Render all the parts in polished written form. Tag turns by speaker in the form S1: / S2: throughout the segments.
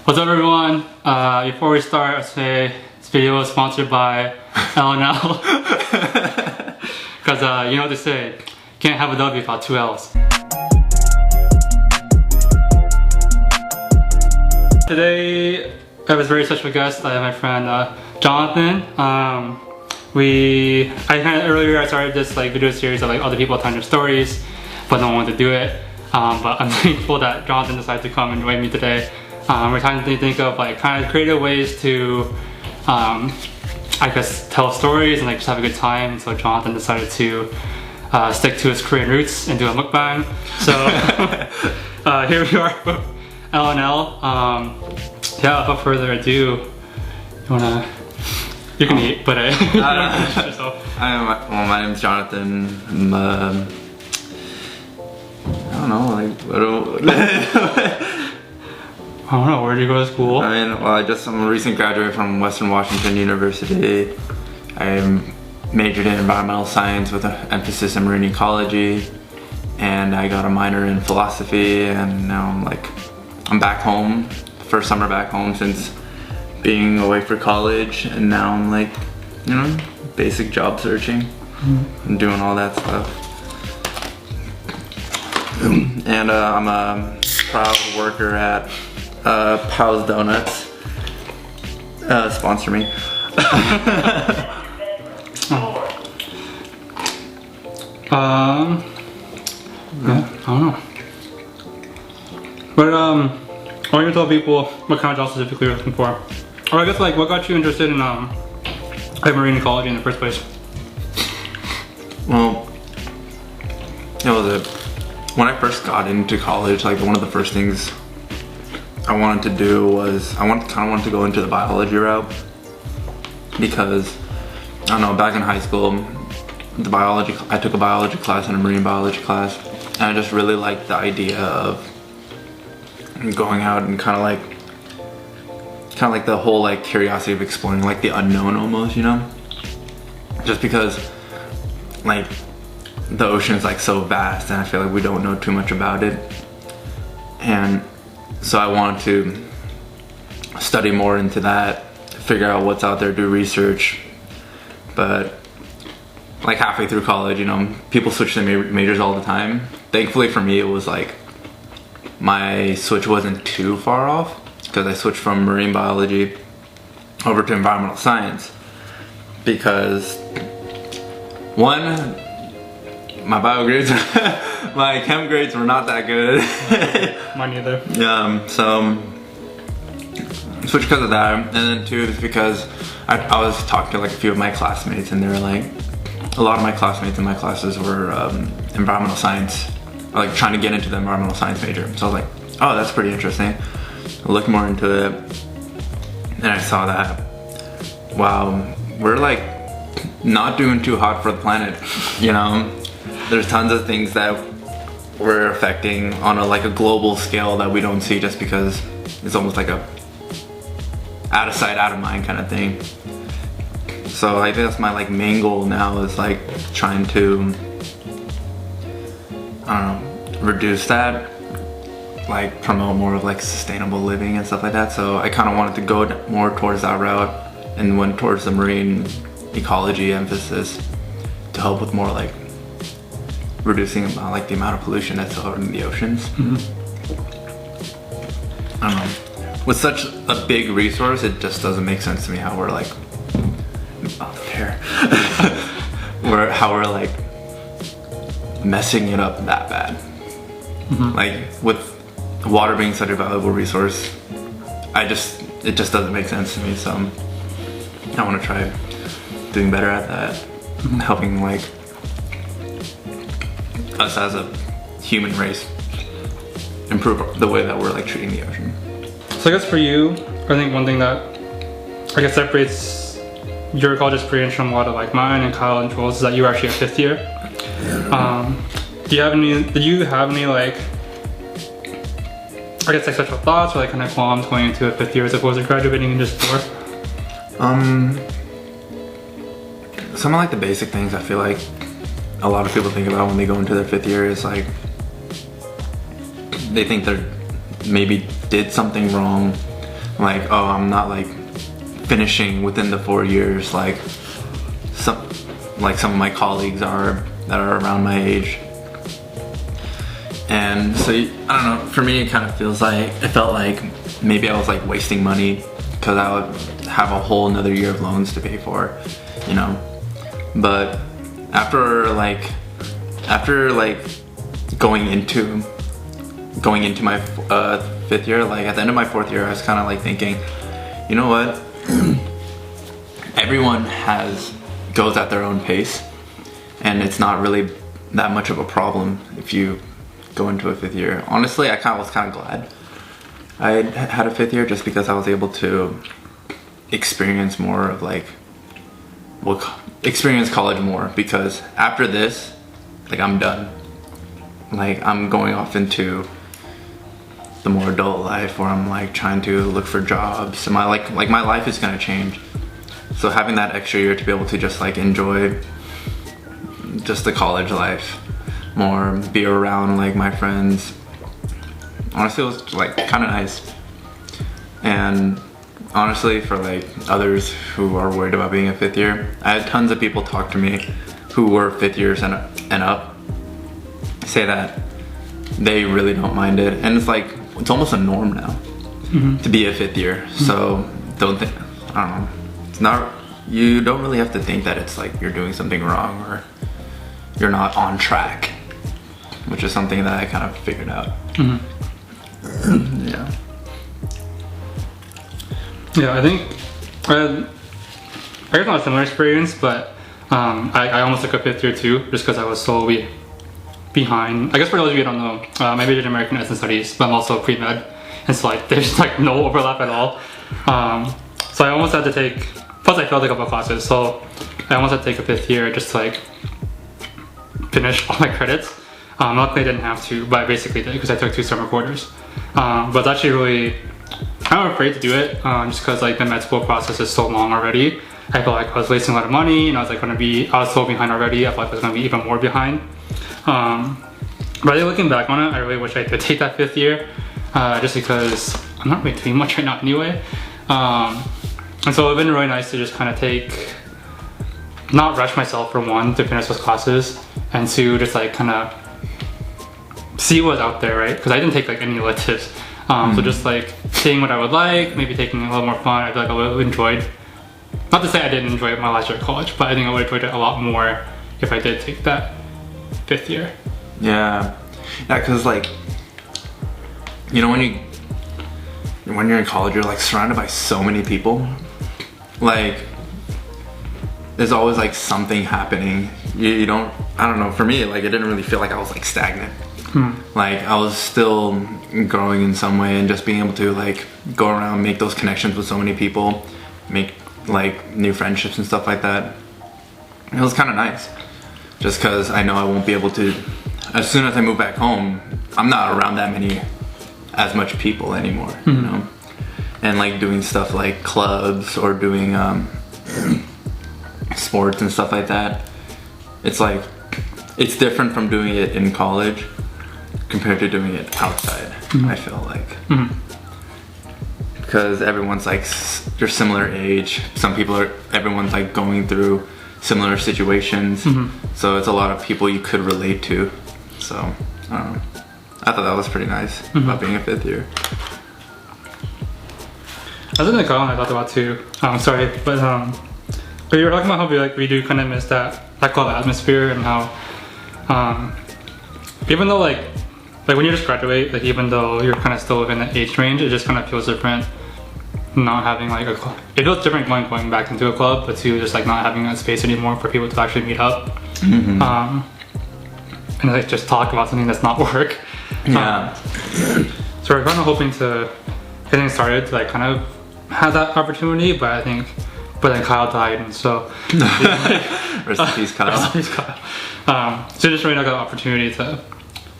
S1: What's up, everyone? Before we start, I'd say this video is sponsored by L&L. Because you know what they say, can't have a W without two L's. Today, I have a very special guest. I have my friend Jonathan. Earlier I started this video series of other people telling their stories, but no one wanted to do it. But I'm thankful that Jonathan decided to come and join me today. We're trying to think of kind of creative ways to, I guess, tell stories and just have a good time. And so Jonathan decided to stick to his Korean roots and do a mukbang. So here we are with L&L. Yeah, without further ado, you can eat, but introduce yourself.
S2: My name's Jonathan.
S1: I don't know, where did you go to school?
S2: I'm a recent graduate from Western Washington University. I majored in environmental science with an emphasis in marine ecology, and I got a minor in philosophy, and now I'm back home, first summer back home since being away for college, and now I'm basic job searching and doing all that stuff. And I'm a proud worker at Powell's Donuts. Sponsor me.
S1: Yeah, I don't know. But I want you to tell people what kind of job specifically you're looking for. Or I guess what got you interested in marine ecology in the first place?
S2: Well, when I first got into college, one of the first things I wanted to do was I kind of wanted to go into the biology route, because I don't know, back in high school, I took a biology class and a marine biology class, and I just really liked the idea of going out and kind of like the whole curiosity of exploring the unknown almost, just because the ocean is so vast, and I feel we don't know too much about it. And so I wanted to study more into that, figure out what's out there, do research. But halfway through college, people switch their majors all the time. Thankfully for me, it was my switch wasn't too far off, because I switched from marine biology over to environmental science, because one, my bio grades, my chem grades were not that good.
S1: Mine neither.
S2: So switched because of that, and then two, because I was talking to a few of my classmates, and they were a lot of my classmates in my classes were environmental science, or trying to get into the environmental science major. So I was oh, that's pretty interesting. I looked more into it, and I saw that, wow, we're not doing too hot for the planet, There's tons of things that we're affecting on a global scale that we don't see, just because it's almost a out of sight, out of mind kind of thing. So I think that's my main goal now, is trying to, I don't know, reduce that, promote more of sustainable living and stuff like that. So I kind of wanted to go more towards that route, and went towards the marine ecology emphasis to help with more reducing the amount of pollution that's out in the oceans. I don't know. With such a big resource, it just doesn't make sense to me how we're how we're messing it up that bad. With water being such a valuable resource, it just doesn't make sense to me. So I want to try doing better at that, helping us as a human race improve the way that we're treating the ocean.
S1: So I guess for you, I think one thing that separates your college experience from a lot of mine and Kyle and Joel's is that you were actually a fifth year. Did you have any special thoughts or kind of qualms going into a fifth year as opposed to graduating in just four?
S2: Some of the basic things I feel a lot of people think about when they go into their fifth year is they think they're maybe did something wrong like, oh, I'm not like finishing within the 4 years like some of my colleagues are that are around my age. And so I don't know, for me it felt like maybe I was like wasting money because I would have a whole another year of loans to pay for, you know. But after going into my 5th year, like at the end of my 4th year, I was kind of like thinking, you know what, everyone goes at their own pace, and it's not really that much of a problem if you go into a 5th year. Honestly, I was kind of glad I had a 5th year, just because I was able to experience more of experience college more, because after this, like, I'm done. Like, I'm going off into the more adult life where I'm like trying to look for jobs, and my life is gonna change. So having that extra year to be able to just like enjoy just the college life more, be around like my friends, honestly it was like kind of nice. And honestly, for like others who are worried about being a 5th year, I had tons of people talk to me who were 5th years and up say that they really don't mind it, and it's like it's almost a norm now to be a 5th year. So I don't know, it's not, you don't really have to think that it's like you're doing something wrong or you're not on track, which is something that I kind of figured out. Yeah.
S1: Yeah, I think I guess not a similar experience, but I almost took a 5th year too, just because I was so behind. I guess for those of you who don't know, I majored in American Ethnic Studies, but I'm also pre-med, and so like there's like no overlap at all. So I almost had to take, plus I failed a couple of classes, so I almost had to take a 5th year just to like finish all my credits. Luckily I didn't have to, but I basically did because I took 2 summer quarters. But it's actually really, I'm afraid to do it, just because like the med school process is so long already. I felt like I was wasting a lot of money, and I was so behind already. I felt like I was going to be even more behind. But looking back on it, I really wish I did take that 5th year, just because I'm not really doing much right now anyway. And so it's been really nice to just kind of not rush myself, for one, to finish those classes, and 2, just like kind of see what's out there, right? Because I didn't take like any electives. So just like seeing what I would like, maybe taking a little more fun. I feel like I would have enjoyed, not to say I didn't enjoy my last year at college, but I think I would have enjoyed it a lot more if I did take that 5th year.
S2: Yeah, because like, you know, when you're in college, you're like surrounded by so many people. Like, there's always like something happening. You don't, I don't know, for me, like, it didn't really feel like I was like stagnant. Like, I was still growing in some way, and just being able to like go around, make those connections with so many people, make like new friendships and stuff like that. It was kind of nice, just because I know I won't be able to, as soon as I move back home, I'm not around as much people anymore, you know? And like doing stuff like clubs or doing sports and stuff like that, it's like, it's different from doing it in college compared to doing it outside, I feel like. Because everyone's like, they're similar age, everyone's like going through similar situations, so it's a lot of people you could relate to. So, I don't know. I thought that was pretty nice about being a 5th year.
S1: I was in the comment I thought about too. Sorry, but you were talking about how we do kind of miss that club atmosphere, and how even though like when you just graduate, like even though you're kind of still within the age range, it just kind of feels different not having like a club. It feels different going back into a club, but too just like not having that space anymore for people to actually meet up. And like just talk about something that's not work.
S2: Yeah.
S1: So we're kind of hoping to getting started to like kind of have that opportunity, but then Kyle died, and so
S2: rest in peace, Kyle.
S1: Rest in peace, Kyle. So just really not got the opportunity to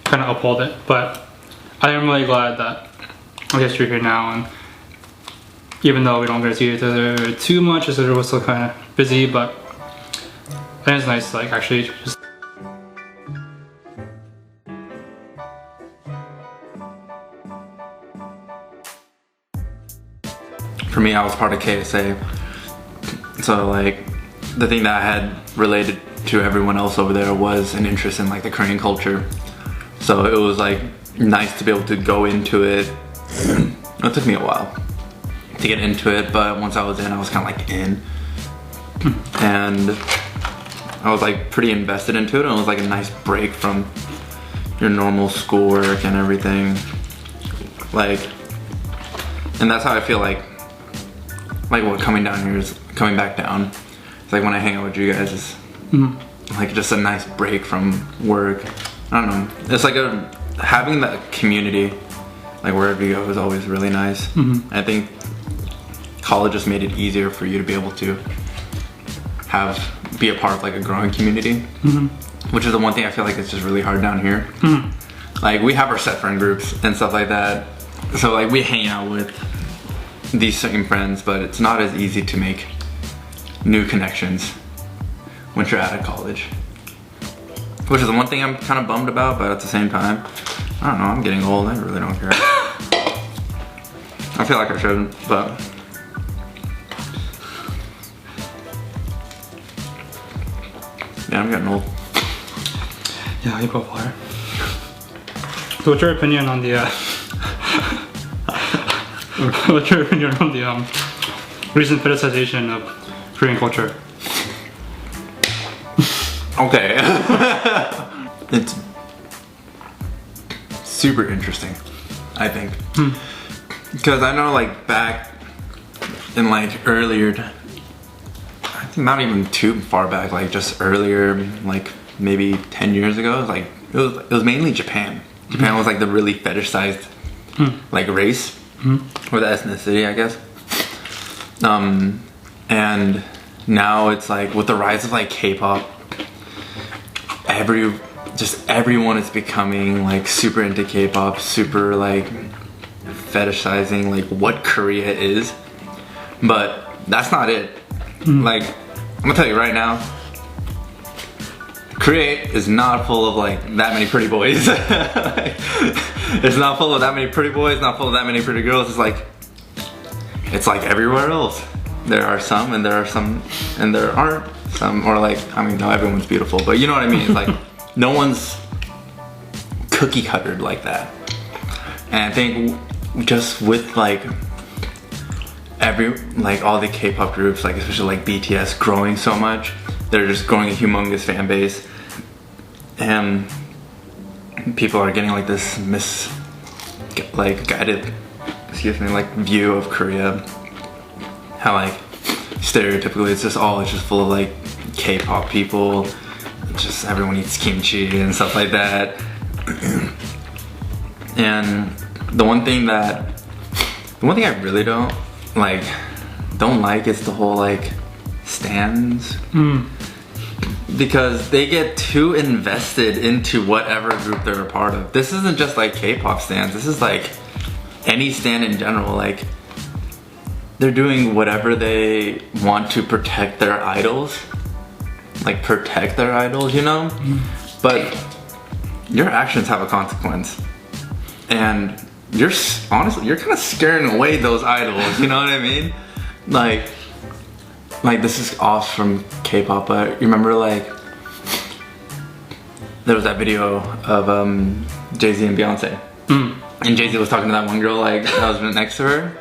S1: kind of uphold it, but I am really glad that I guess you're here now, and even though we don't get to see each other too much, as we're still kind of busy, but I think it's nice to like actually just
S2: for me, I was part of KSA. So like, the thing that I had related to everyone else over there was an interest in like the Korean culture. So it was like nice to be able to go into it. It took me a while to get into it, but once I was in, I was kind of like in. And I was like pretty invested into it, and it was like a nice break from your normal schoolwork and everything. Like, and that's how I feel like what coming down here is, coming back down. It's like when I hang out with you guys, it's like just a nice break from work. I don't know. It's like having that community, like wherever you go, is always really nice. I think college just made it easier for you to be able to be a part of like a growing community, which is the one thing I feel like it's just really hard down here. Like we have our set friend groups and stuff like that, so like we hang out with these same friends, but it's not as easy to make new connections once you're out of college, which is the one thing I'm kind of bummed about. But at the same time, I don't know, I'm getting old, I really don't care. I feel like I shouldn't, but yeah, I'm getting old.
S1: Yeah, you both are. So what's your opinion on the what's your opinion on the recent fetishization of Korean culture?
S2: Okay. It's super interesting, I think. Because I know like back in like earlier, I think not even too far back, like just earlier, like maybe 10 years ago, like it was mainly Japan. Japan was like the really fetishized like race, or the ethnicity, I guess. And now it's like with the rise of like K-pop, everyone is becoming like super into K-pop, super like fetishizing like what Korea is. But that's not it. Like, I'm gonna tell you right now, Korea is not full of like that many pretty boys. It's not full of that many pretty boys, not full of that many pretty girls. It's like everywhere else. There are some, and there are some, and there aren't some. Or like, I mean, no, everyone's beautiful, but you know what I mean? It's like, no one's cookie cuttered like that. And I think just with like all the K-pop groups, like especially like BTS growing so much, they're just growing a humongous fan base, and people are getting like this guided view of Korea. How like stereotypically it's just full of like K-pop people, just everyone eats kimchi and stuff like that. And the one thing I really don't like is the whole like stans, because they get too invested into whatever group they're a part of. This isn't just like K-pop stans, this is like any stan in general. Like, they're doing whatever they want to protect their idols, you know? But your actions have a consequence, and you're kind of scaring away those idols, you know what I mean? Like this is off from K-pop, but you remember like there was that video of Jay-Z and Beyonce, and Jay-Z was talking to that one girl like that was next to her,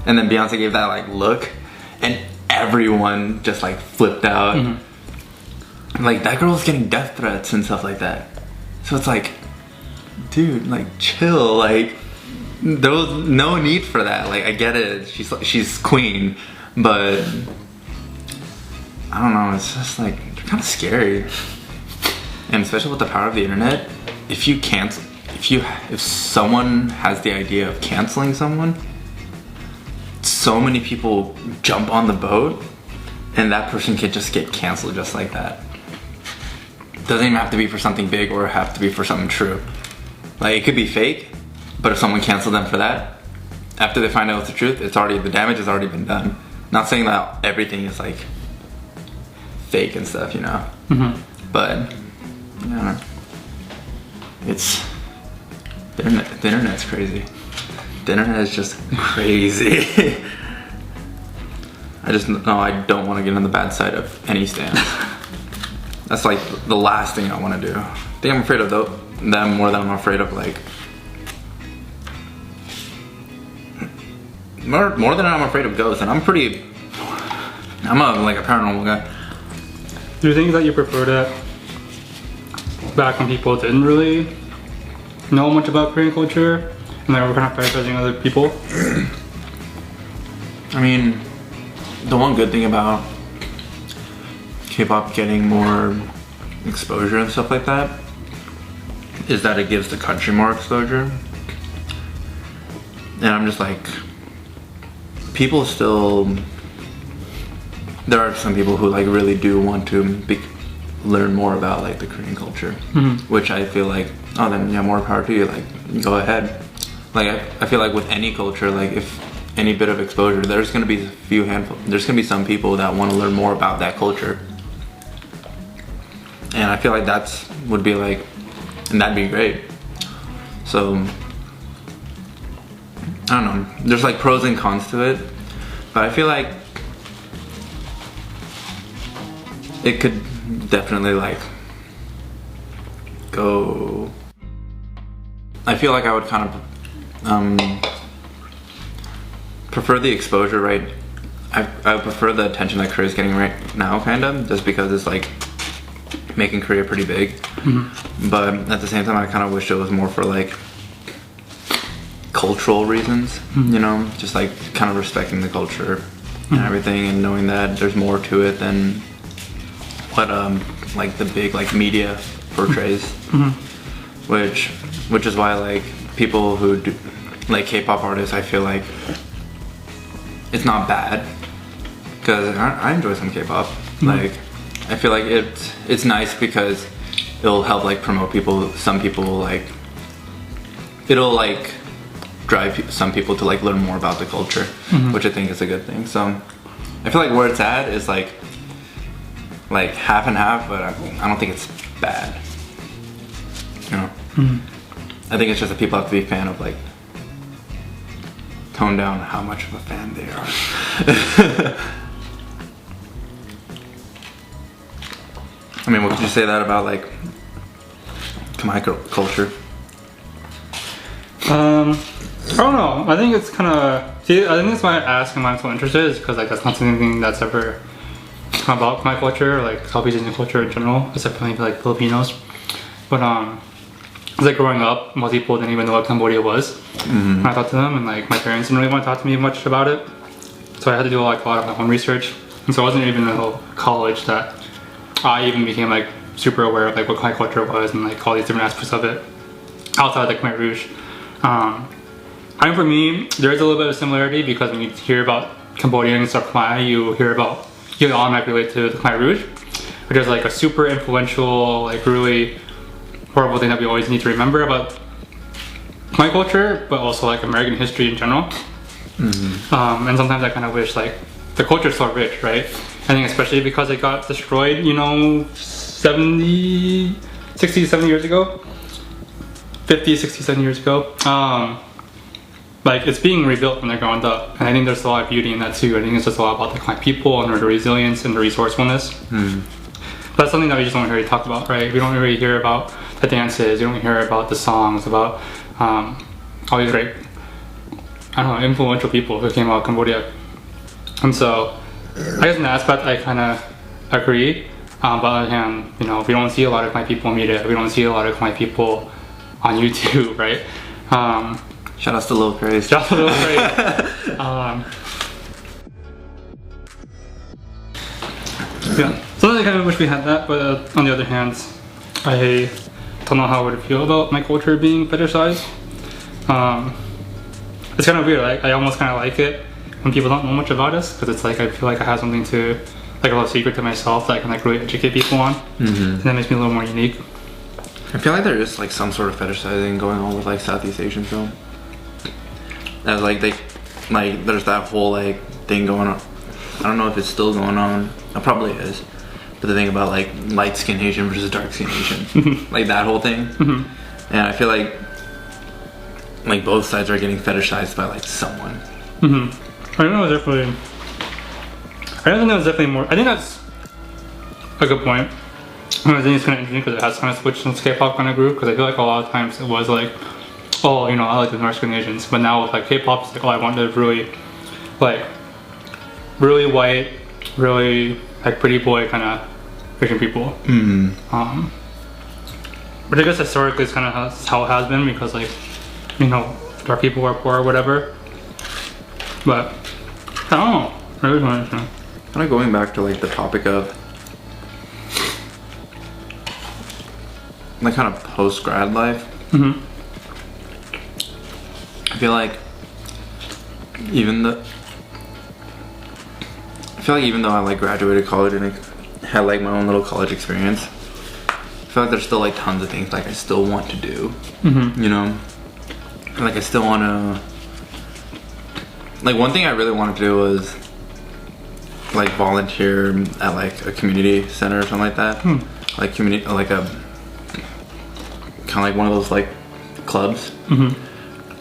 S2: and then Beyonce gave that like look, and everyone just like flipped out. Like, that girl's getting death threats and stuff like that. So it's like, dude, like chill. Like, there was no need for that. Like, I get it, she's queen, but I don't know, it's just like, they're kind of scary. And especially with the power of the internet, if someone has the idea of canceling someone, so many people jump on the boat, and that person can just get canceled just like that. Doesn't even have to be for something big or have to be for something true. Like, it could be fake, but if someone canceled them for that, after they find out it's the truth, the damage has already been done. Not saying that everything is like fake and stuff, you know. But I don't know. The internet's crazy. The internet is just crazy. I just know I don't want to get on the bad side of any stance. That's like the last thing I want to do. I think I'm afraid of them more than I'm afraid of like more than I'm afraid of ghosts. And I'm a paranormal guy.
S1: Do you think that you prefer that back when people didn't really know much about Korean culture and they were kind of prioritizing other people?
S2: I mean, the one good thing about K-pop getting more exposure and stuff like that is that it gives the country more exposure. And I'm just like, people still, there are some people who like really do want to learn more about like the Korean culture, which I feel like, oh then yeah, more power to you, like go ahead. Like I feel like with any culture, like if any bit of exposure, there's gonna be there's gonna be some people that want to learn more about that culture. And I feel like would be like, and that'd be great. So, I don't know, there's like pros and cons to it, but I feel like it could definitely like go, I feel like I would kind of prefer the exposure, right? I would prefer the attention that Korea's getting right now, kind of, just because it's like making Korea pretty big. But at the same time, I kind of wish it was more for like cultural reasons, you know, just like kind of respecting the culture and everything, and knowing that there's more to it than what like the big like media portrays. Which is why like people who do like K-pop artists, I feel like it's not bad, because I enjoy some K-pop. Like I feel like it's nice because it'll help like promote people. Some people like, it'll like drive some people to like learn more about the culture, which I think is a good thing. So I feel like where it's at is like half and half, but I don't think it's bad, you know. I think it's just that people have to be a fan of like, tone down how much of a fan they are. I mean, what could you say that about like Khmer culture?
S1: I don't know. I think it's kind of, see, I think that's why I ask and why I'm so interested, is because like that's not something that's ever come about Khmer culture, or like Southeast Asian culture in general, except for maybe like Filipinos. But it's like growing up, most people didn't even know what Cambodia was when I talked to them, and like my parents didn't really want to talk to me much about it, so I had to do like a lot of my own research. And so it wasn't even until college that I even became like super aware of like what Khmer culture was and like all these different aspects of it outside the Khmer Rouge. I think for me, there is a little bit of similarity, because when you hear about Cambodians or Khmer, you automatically relate to the Khmer Rouge, which is like a super influential, like really horrible thing that we always need to remember about Khmer culture, but also like American history in general. And sometimes I kind of wish like the culture is so rich, right? I think especially because it got destroyed, you know, 60, 70 years ago, 50, 60, 70 years ago. Like it's being rebuilt from the ground up, and I think there's a lot of beauty in that too. I think it's just a lot about the Khmer people and their resilience and the resourcefulness. That's something that we just don't really talk about, right? We don't really hear about the dances, we don't hear about the songs, about all these great, I don't know, influential people who came out of Cambodia. And so I guess in that aspect I kind of agree. But on the other hand, you know, we don't see a lot of Khmer people in media, we don't see a lot of Khmer people on YouTube, right?
S2: Shout out to Lil Craze.
S1: Shout out to Lil Craze. Yeah, so I kind of wish we had that, but on the other hand, I don't know how I would feel about my culture being fetishized. It's kind of weird, like, I almost kind of like it when people don't know much about us, because it's like I feel like I have something to, like a little secret to myself that I can like really educate people on, and that makes me a little more unique.
S2: I feel like there is like some sort of fetishizing going on with like Southeast Asian film. As like there's that whole like thing going on. I don't know if it's still going on. It probably is. But the thing about like light skin Asian versus dark skin Asian, like that whole thing. And I feel like both sides are getting fetishized by like someone.
S1: I know, definitely. I don't think that was definitely more. I think that's a good point. I think it's kind of interesting because it has kind of switched since K-pop kind of grew. Because I feel like a lot of times it was like, oh, you know, I like the North Korean Asians, but now with like K-pop, it's like, oh, I want the really, like, really white, really like pretty boy kind of Asian people. But I guess historically it's kind of how it has been because like, you know, dark people are poor or whatever. But I don't know. I really don't understand.
S2: Kind of going back to like the topic of like kind of post-grad life. I feel like even though I like graduated college and I had like my own little college experience, I feel like there's still like tons of things like I still want to do. You know, like I still want to. Like one thing I really wanted to do was like volunteer at like a community center or something like that. Like community, like a kind of like one of those like clubs.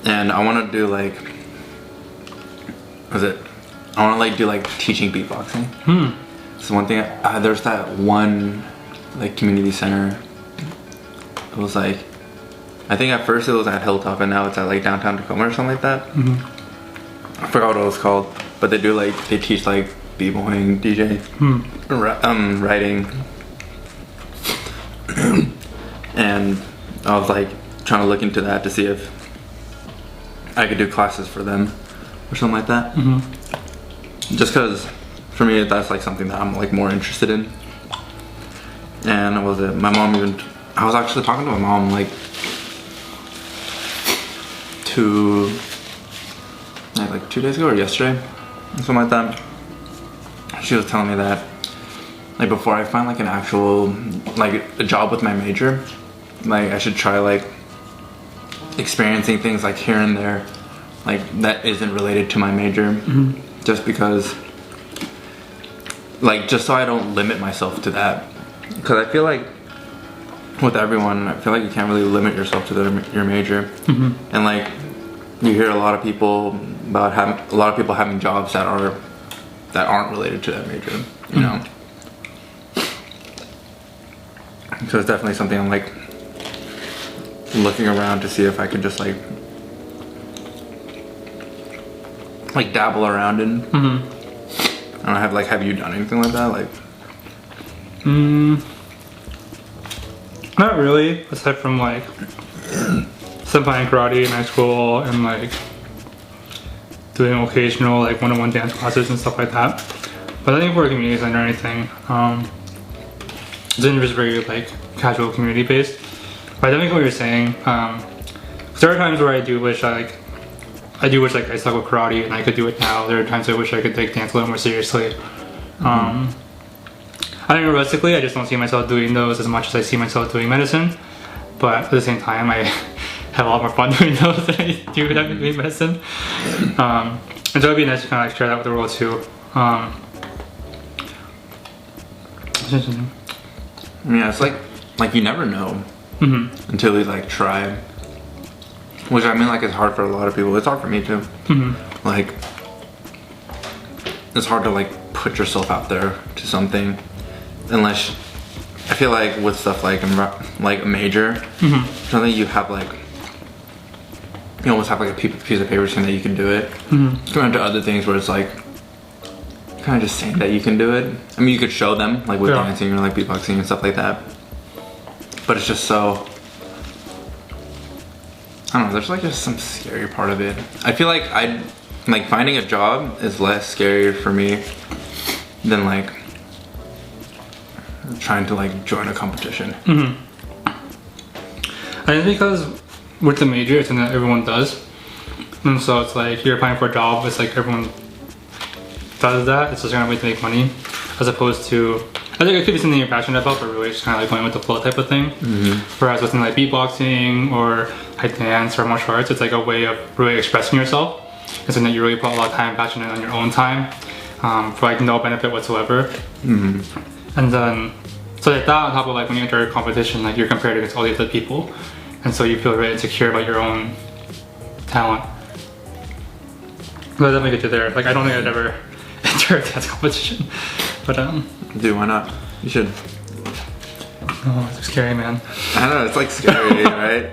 S2: And I want to do like, I want to like do like teaching beatboxing. So one thing, there's that one like community center. It was like, I think at first it was at Hilltop and now it's at like downtown Tacoma or something like that. I forgot what it was called, but they teach like b-boying, DJ, writing, and I was like trying to look into that to see if I could do classes for them or something like that. Just because for me that's like something that I'm like more interested in. And I was actually talking to my mom like 2 days ago or yesterday, something like that. She was telling me that like before I find like an actual like a job with my major, like I should try like experiencing things like here and there like that isn't related to my major, just because like just so I don't limit myself to that, because I feel like with everyone I feel like you can't really limit yourself to your major. And like you hear a lot of people having jobs that aren't related to that major, you know. So it's definitely something I'm like looking around to see if I can just like dabble around in. I don't know, have you done anything like that? Like
S1: not really, aside from like playing karate in high school and like doing occasional like one-on-one dance classes and stuff like that. But I think for a community center or anything, it's just very like casual community based. But I definitely get what you're saying. There are times where I do wish I stuck with karate and I could do it now. There are times I wish I could take dance a little more seriously. I think realistically, I just don't see myself doing those as much as I see myself doing medicine. But at the same time, I have a lot more fun doing those than I do doing medicine. And so it'd be nice to kind of like share that with the world too.
S2: Yeah, it's like you never know until you like try. Which I mean, like it's hard for a lot of people. It's hard for me too. Like it's hard to like put yourself out there to something, unless I feel like with stuff like a major, something you have like. You almost have like a piece of paper saying that you can do it. Compared to other things where it's like kind of just saying that you can do it. I mean, you could show them like with dancing or like beatboxing and stuff like that. But it's just so, I don't know, there's like just some scary part of it. I feel like finding a job is less scary for me than like trying to like join a competition.
S1: I think because with the major, it's something that everyone does. And so it's like you're applying for a job, it's like everyone does that. It's just a way to make money. As opposed to, I think it could be something you're passionate about, but really just kind of like going with the flow type of thing. Whereas with something like beatboxing or like dance or martial arts, it's like a way of really expressing yourself. It's something that you really put a lot of time and passion in on your own time for like no benefit whatsoever. And then, so like that on top of like when you enter a competition, like you're compared against all the other people. And so you feel really insecure about your own talent. But that definitely get you there. Like I don't think I'd ever enter a dance competition. But
S2: Dude, why not? You should.
S1: oh, it's scary, man.
S2: I know, it's like scary, right?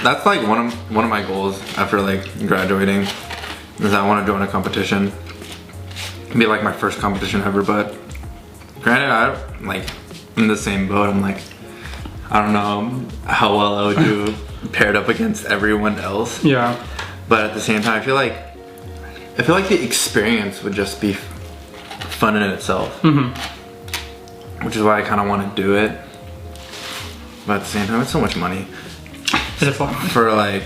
S2: That's like one of my goals after like graduating is I want to join a competition. It'd be like my first competition ever, but granted, I'm like in the same boat. I'm like, I don't know how well I would do paired up against everyone else.
S1: Yeah.
S2: But at the same time, I feel like the experience would just be fun in itself. Which is why I kind of want to do it. But at the same time, it's so much money.
S1: It is fun.
S2: For like,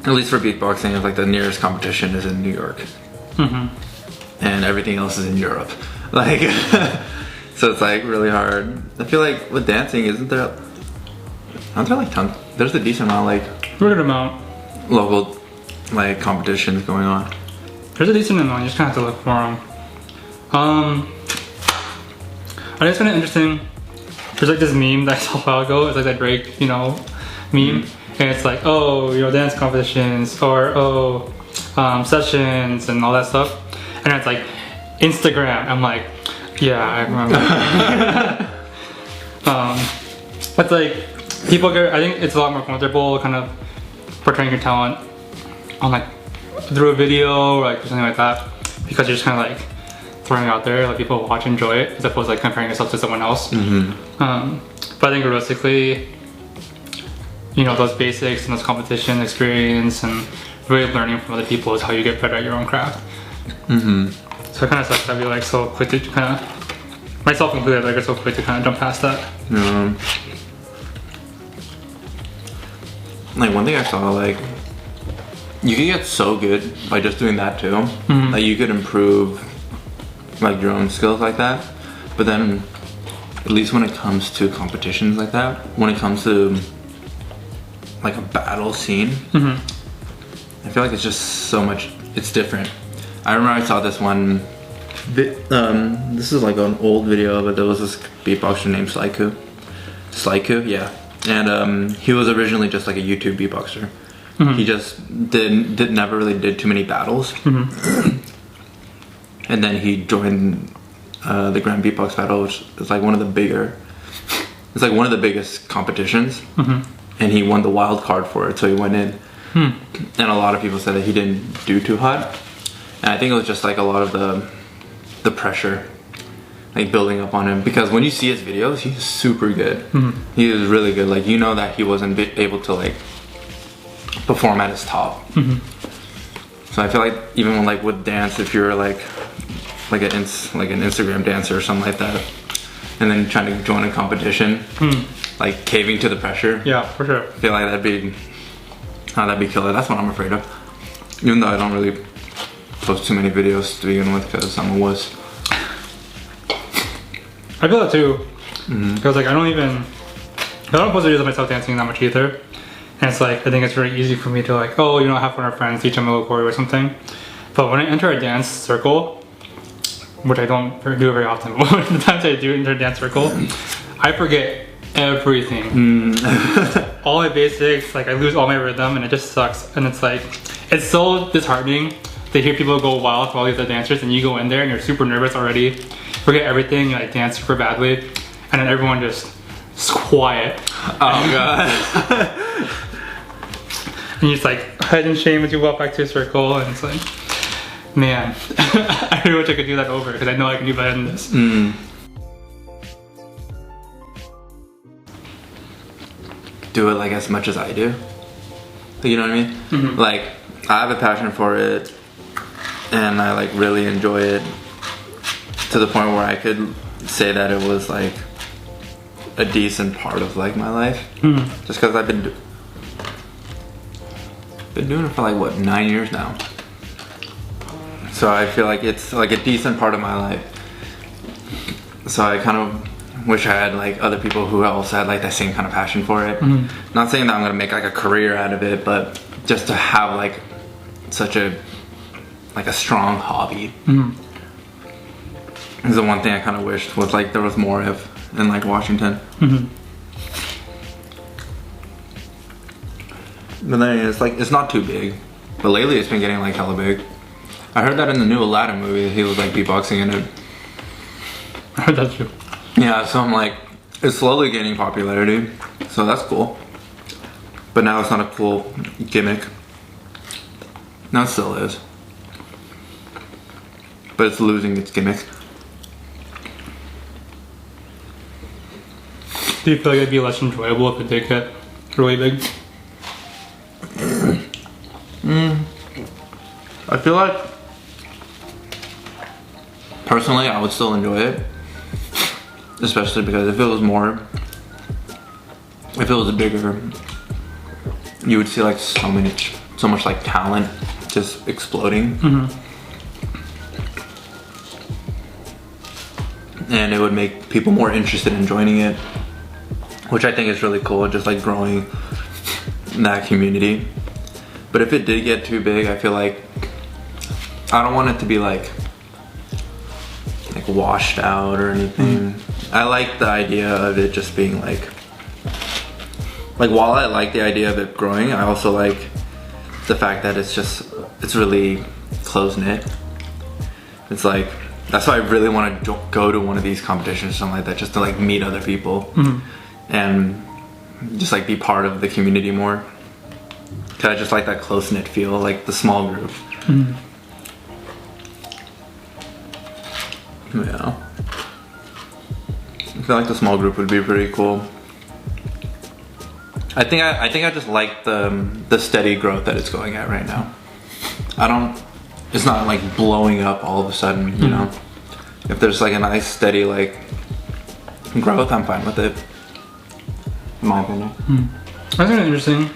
S2: at least for beatboxing, it's like the nearest competition is in New York. And everything else is in Europe. Like, so it's like really hard. I feel like with dancing, aren't there like tons? There's a decent amount like
S1: Good amount.
S2: local like competitions going on.
S1: There's a decent amount, you just kind of have to look for them. I think it's kind of interesting. There's like this meme that I saw a while ago. It's like that Drake, you know, meme. And it's like, oh, you know, dance competitions or oh, sessions and all that stuff. And it's like Instagram. I'm like, yeah, I remember. But like people get, I think it's a lot more comfortable kind of portraying your talent on like through a video or like something like that, because you're just kind of like throwing it out there, like people watch, enjoy it, as opposed to like comparing yourself to someone else. But I think realistically, you know, those basics and those competition experience and really learning from other people is how you get better at your own craft. So it kind of sucks that we like so quick to kind of, myself included, like are so quick to kind of jump past that.
S2: Like one thing I saw, like you can get so good by just doing that too. Like you could improve like your own skills like that. But then, at least when it comes to competitions like that, when it comes to like a battle scene, I feel like it's just so much. It's different. I remember I saw this one. This is like an old video, but there was this beatboxer named Slyku, yeah. And he was originally just like a YouTube beatboxer. He just never really did too many battles. And then he joined the Grand Beatbox Battle, which is like one of the bigger. It's like one of the biggest competitions. And he won the wild card for it, so he went in. And a lot of people said that he didn't do too hot. And I think it was just like a lot of the pressure, like building up on him, because when you see his videos, he's super good. He is really good. Like, you know that he wasn't able to like perform at his top. So I feel like even when, like with dance, if you're like an Instagram dancer or something like that, and then trying to join a competition, like caving to the pressure.
S1: Yeah, for sure.
S2: I feel like that'd be killer. That's what I'm afraid of. Even though I don't really post too many videos to begin with, because I'm a wuss.
S1: I feel that too. Because like I don't post videos of myself dancing that much either. And it's like, I think it's very easy for me to like, oh, you know, have fun with friends, teach them a little choreo or something. But when I enter a dance circle, which I don't do very often, but the times I do enter a dance circle, I forget everything. All my basics, like I lose all my rhythm and it just sucks. And it's like, it's so disheartening to hear people go wild to all these other dancers and you go in there and you're super nervous already, forget everything, you like dance super badly, and then everyone just is quiet.
S2: Oh god.
S1: And you just like hide in shame as you walk back to your circle, and it's like, man, I really wish I could do that over, because I know I can do better than this.
S2: Do it like as much as I do. You know what I mean? Like, I have a passion for it, and I like really enjoy it to the point where I could say that it was like a decent part of like my life. Just because I've been doing it for like what, 9 years now. So I feel like it's like a decent part of my life. So I kind of wish I had like other people who also had like that same kind of passion for it. Not saying that I'm gonna make like a career out of it, but just to have like such a strong hobby is the one thing I kind of wished was like there was more of in like Washington. But then it's like, it's not too big, but lately it's been getting like hella big. I heard that in the new Aladdin movie, he was like beatboxing in it.
S1: I heard that too.
S2: Yeah, so I'm like, it's slowly gaining popularity, so that's cool. But now it's not a cool gimmick. Now it still is. But it's losing its gimmick.
S1: Do you feel like it'd be less enjoyable if it did get really big?
S2: I feel like, personally, I would still enjoy it. Especially because if it was bigger, you would see like so much like talent just exploding. And it would make people more interested in joining it, which I think is really cool, just like growing that community. But if it did get too big, I feel like I don't want it to be like washed out or anything. I like the idea of it just being like while I like the idea of it growing, I also like the fact that it's really close-knit. It's like, that's why I really want to go to one of these competitions or something like that, just to like meet other people and just like be part of the community more. Cause I just like that close-knit feel, like the small group. Yeah. I feel like the small group would be pretty cool. I think I just like the steady growth that it's going at right now. It's not like blowing up all of a sudden, you know. If there's like a nice steady like growth, I'm fine with it. In my opinion.
S1: That's kind of interesting.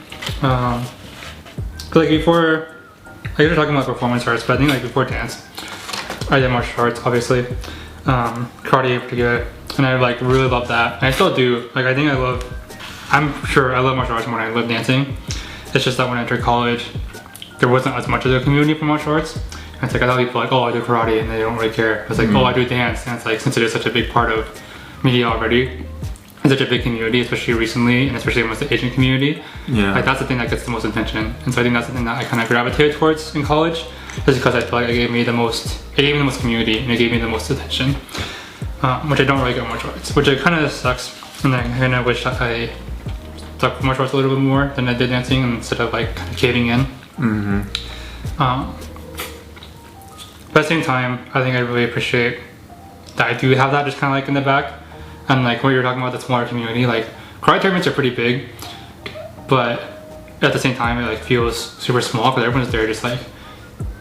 S1: Like before, like you're talking about performance arts, but I think like before dance, I did martial arts, obviously. Karate pretty good, and I like really love that. And I still do. Like I'm sure I love martial arts more than I love dancing. It's just that when I entered college, there wasn't as much of a community for martial arts. And it's like I thought people like, oh, I do karate, and they don't really care. It's like, oh, I do dance, and it's like, since it is such a big part of media already, it's such a big community, especially recently, and especially amongst the Asian community. Yeah. Like that's the thing that gets the most attention, and so I think that's the thing that I kind of gravitated towards in college, just because I feel like it gave me the most community, and it gave me the most attention, which I don't really get with martial arts, which it kind of sucks, and I kind of wish that I stuck with martial arts a little bit more than I did dancing, instead of like kind of caving in. But at the same time, I think I really appreciate that I do have that just kind of like in the back. And like what you're talking about, the smaller community, like karate tournaments are pretty big, but at the same time it like feels super small because everyone's there just like,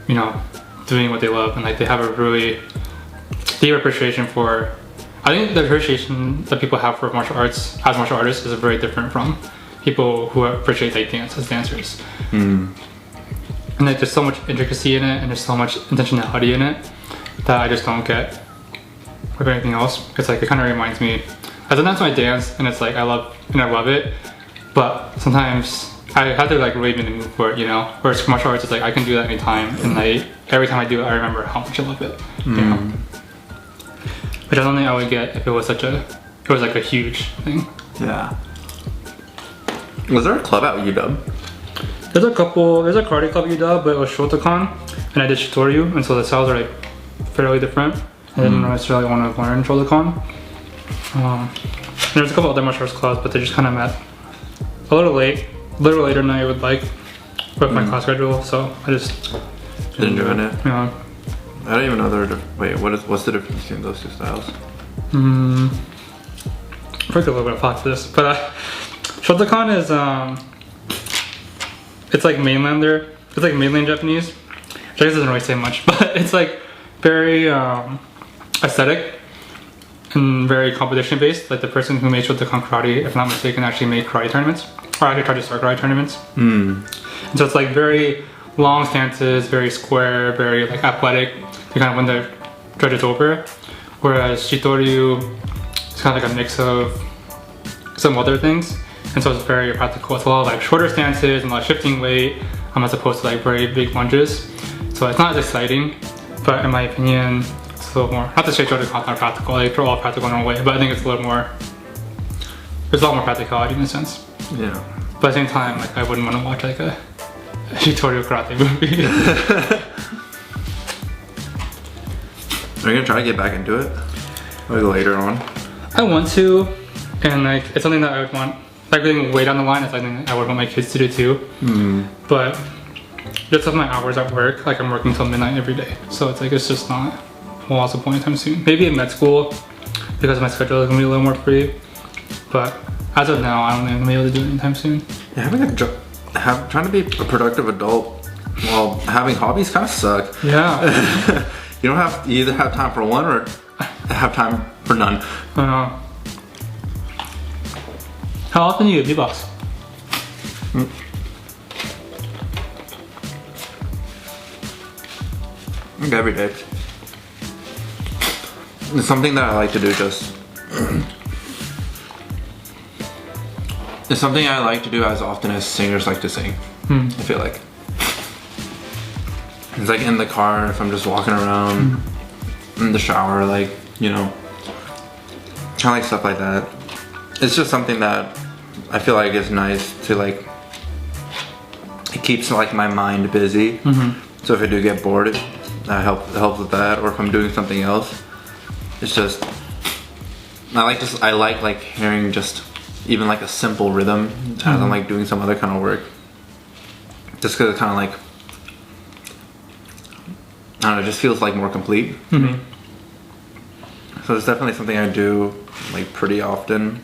S1: you know, doing what they love, and like they have a really deep appreciation for, I think the appreciation that people have for martial arts as martial artists is very different from people who appreciate like dance as dancers. And like there's so much intricacy in it, and there's so much intentionality in it that I just don't get with anything else. It's like, it kind of reminds me, sometimes when I dance and it's like I love it, but sometimes I have to like really be in the mood for it, you know. Whereas martial arts is like I can do that anytime, and like every time I do it I remember how much I love it, you know. Which I don't think I would get if it was like a huge thing. Yeah.
S2: Was there a club at UW?
S1: There's a karate club at UW, but it was Shotokan, and I did Shitoryu, and so the styles are like fairly different. I didn't necessarily want to learn Shotokan. There's a couple other martial arts clubs, but they just kind of met a little later than I would like with my class schedule, so I just
S2: didn't join it.
S1: Yeah.
S2: I don't even know what's the difference between those two styles?
S1: I forget a little bit of thought for this, but Shotokan is it's like mainland Japanese, which I guess doesn't really say much, but it's like very aesthetic and very competition based. Like the person who made Shotokan karate, if I'm not mistaken, actually made karate tournaments, or actually tried to start karate tournaments. And so it's like very long stances, very square, very like athletic to kind of win the judges over. Whereas Shitoryu is kind of like a mix of some other things, and so it's very practical. It's a lot of like shorter stances and a lot of shifting weight, as opposed to like very big lunges. So it's not as exciting, but in my opinion, it's a little more, not to say Shotokan's not practical, like they're all practical in their own way, but I think it's a little more, there's a lot more practicality in a sense.
S2: Yeah.
S1: But at the same time, like I wouldn't want to watch like a Shitoryu karate movie.
S2: Are you gonna try to get back into it? Like later on?
S1: I want to, and like it's something that I would want, like getting way down the line, it's something I would want my kids to do too. But just with my hours at work, like I'm working till midnight every day, so it's like it's just not what's the point anytime soon. Maybe in med school because my schedule is gonna be a little more free, but as of now, I don't think I'm gonna be able to do it anytime soon.
S2: Yeah, having a job, trying to be a productive adult while having hobbies kind of suck.
S1: Yeah.
S2: You either have time for one or have time for none.
S1: How often do you beatbox?
S2: I think every day. It's something that I like to do it's something I like to do as often as singers like to sing. I feel like. It's like in the car, if I'm just walking around, in the shower, like, you know, kind of like stuff like that. It's just something that I feel like is nice to like, it keeps like my mind busy. So if I do get bored, that helps with that. Or if I'm doing something else, it's just, I like hearing just even like a simple rhythm as I'm like doing some other kind of work. Just because it kind of like, I don't know, it just feels like more complete. So it's definitely something I do like pretty often.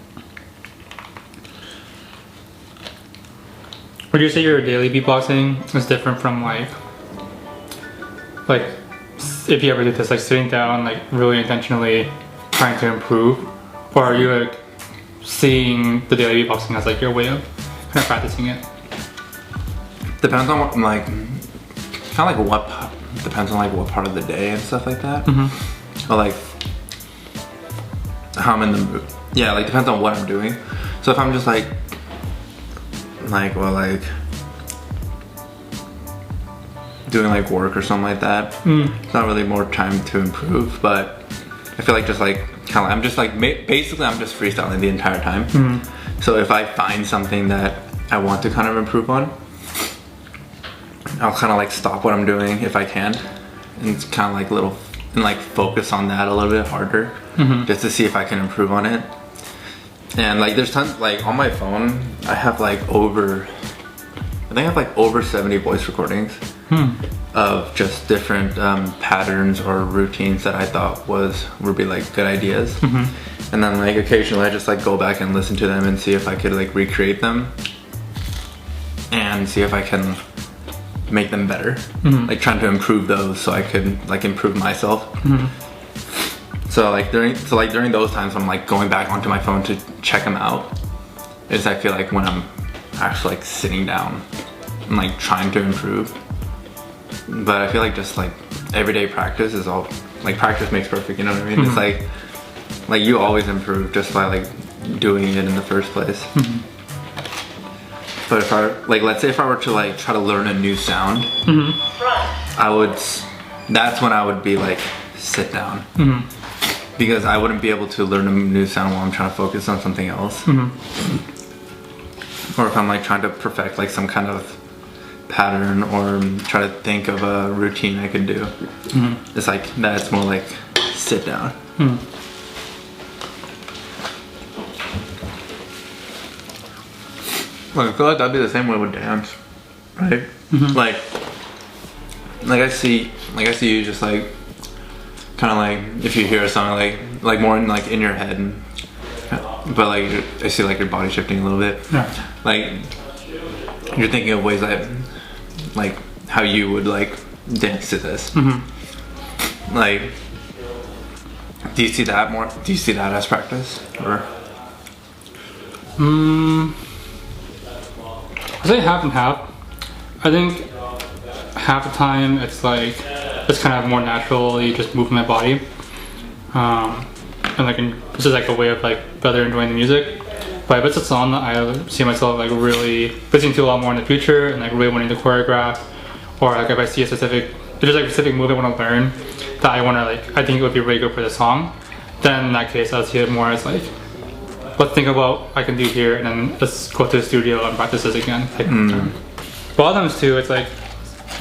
S1: Would you say your daily beatboxing is different from like if you ever did this, like sitting down, like really intentionally trying to improve, or are you like seeing the daily beatboxing as like your way of kind of practicing it?
S2: Depends on what, like, kind of like what, depends on like what part of the day and stuff like that. Or like how I'm in the mood. Yeah, like depends on what I'm doing. So if I'm just like doing like work or something like that, it's not really more time to improve, but I feel like just like kind of, I'm just like basically I'm just freestyling the entire time. So if I find something that I want to kind of improve on, I'll kind of like stop what I'm doing if I can, and kind of like focus on that a little bit harder, just to see if I can improve on it. And like there's tons, like on my phone I have like over 70 voice recordings of just different patterns or routines that I thought would be like good ideas. And then like occasionally I just like go back and listen to them and see if I could like recreate them and see if I can make them better. Like trying to improve those so I could like improve myself. So like during those times I'm like going back onto my phone to check them out. Is I feel like when I'm actually like sitting down and like trying to improve. But I feel like just like everyday practice is all like practice makes perfect, you know what I mean? It's like you always improve just by like doing it in the first place. But if I like, let's say if I were to like try to learn a new sound, that's when I would be like sit down, because I wouldn't be able to learn a new sound while I'm trying to focus on something else. Or if I'm like trying to perfect like some kind of pattern or try to think of a routine I could do. It's like that's more like sit down. Like, I feel like that'd be the same way with dance, right? Like I see you just like kind of like if you hear a song like more in like in your head, but like I see like your body shifting a little bit. Like you're thinking of ways that like how you would like dance to this. Like, do you see that as practice, or?
S1: I say half and half. I think half the time it's kind of more naturally just moving my body, and like this is like a way of like better enjoying the music. But if it's a song that I see myself like really listening to a lot more in the future and like really wanting to choreograph, or like if I see if there's like a specific move I want to learn that I want to like, I think it would be really good for the song, then in that case I'll see it more as like, let's think about what I can do here and then let's go to the studio and practice this again. But a lot of times too, it's like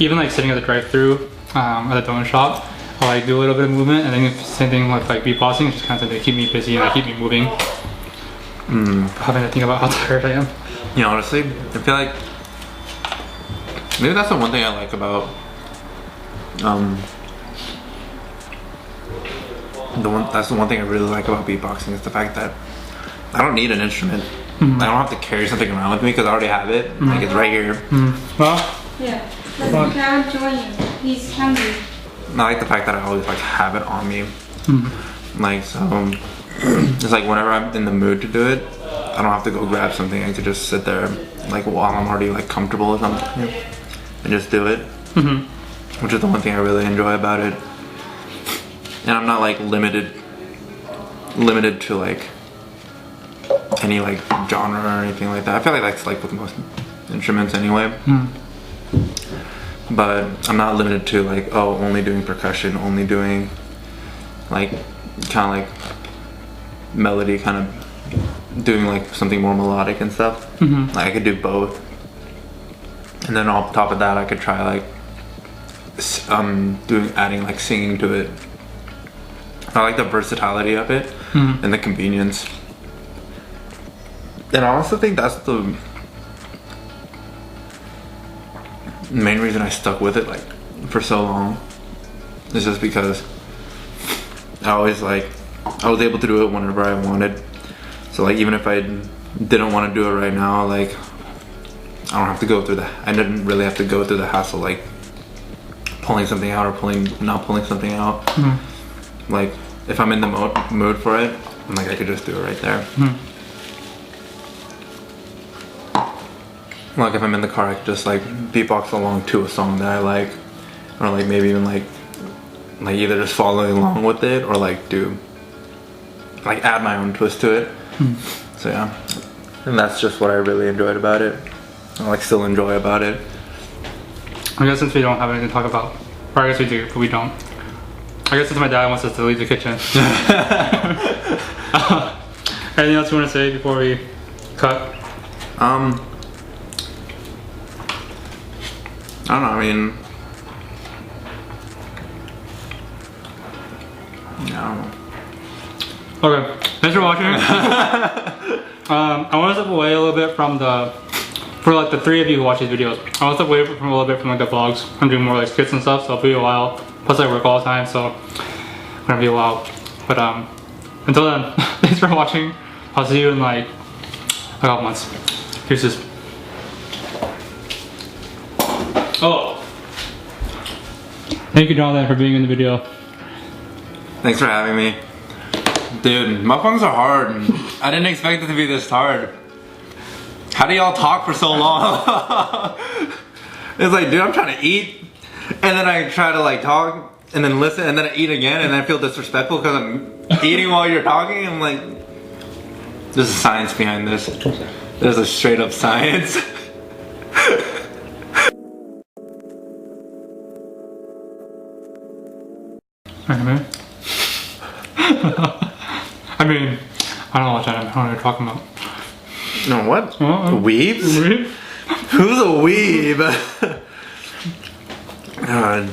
S1: even like sitting at the drive-thru at a donut shop, I'll like do a little bit of movement, and then same thing with like beatboxing. It's just kind of to keep me busy and like, keep me moving. Having to think about how tired I am.
S2: Yeah, honestly, I feel like maybe that's the one thing I like about that's the one thing I really like about beatboxing is the fact that I don't need an instrument. I don't have to carry something around with me because I already have it. Like it's right here.
S1: Well,
S3: yeah. Let Karud join you. He's hungry.
S2: I like the fact that I always like have it on me. Like so, it's like whenever I'm in the mood to do it, I don't have to go grab something. I could just sit there, like while I'm already like comfortable with something, and just do it. Which is the one thing I really enjoy about it. And I'm not like limited to like any like genre or anything like that. I feel like that's like with most instruments anyway. But I'm not limited to like, oh, only doing percussion, only doing like kind of like melody, kind of doing like something more melodic and stuff. Like I could do both. And then on top of that, I could try like adding like singing to it. I like the versatility of it and the convenience. And I also think that's the main reason I stuck with it like for so long. It's just because I was able to do it whenever I wanted. So like even if I didn't want to do it right now, like I didn't really have to go through the hassle like pulling something out or not pulling something out. Like if I'm in the mood for it, like I could just do it right there. Like if I'm in the car, I could just like beatbox along to a song that I like, or like maybe even like either just following along with it or like add my own twist to it. So yeah, and that's just what I really enjoyed about it. I like still enjoy about it.
S1: I guess since we don't have anything to talk about, or I guess we do, but we don't. I guess since my dad wants us to leave the kitchen. Anything else you want to say before we cut?
S2: I don't know, I mean, no.
S1: Okay, thanks for watching. I want to step away a little bit from for like the three of you who watch these videos, I want to step away from a little bit from like the vlogs. I'm doing more like skits and stuff, so it'll be a while. Plus I work all the time, so it's gonna be a while. But until then, thanks for watching. I'll see you in like a couple months. Deuces. Oh, thank you, Jonathan, for being in the video.
S2: Thanks for having me. Dude, mukbangs are hard. I didn't expect it to be this hard. How do y'all talk for so long? It's like, dude, I'm trying to eat, and then I try to like talk, and then listen, and then I eat again, and then I feel disrespectful because I'm eating while you're talking. I'm like, there's a science behind this. There's a straight up science.
S1: Anime? I mean, I don't watch anime. I don't know what you're talking about.
S2: No, what? Weebs?
S1: Weeb?
S2: Who's a weeb?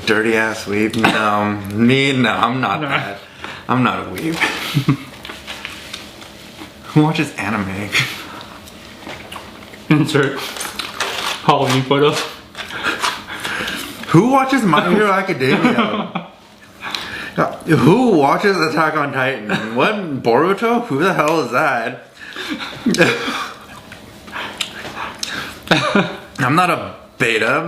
S2: Dirty ass weeb? No. Me? No, I'm not that. I'm not a weeb. Who watches anime?
S1: Insert Halloween photos.
S2: Who watches My Hero Academia? Who watches Attack on Titan? What? Boruto? Who the hell is that? I'm not a beta.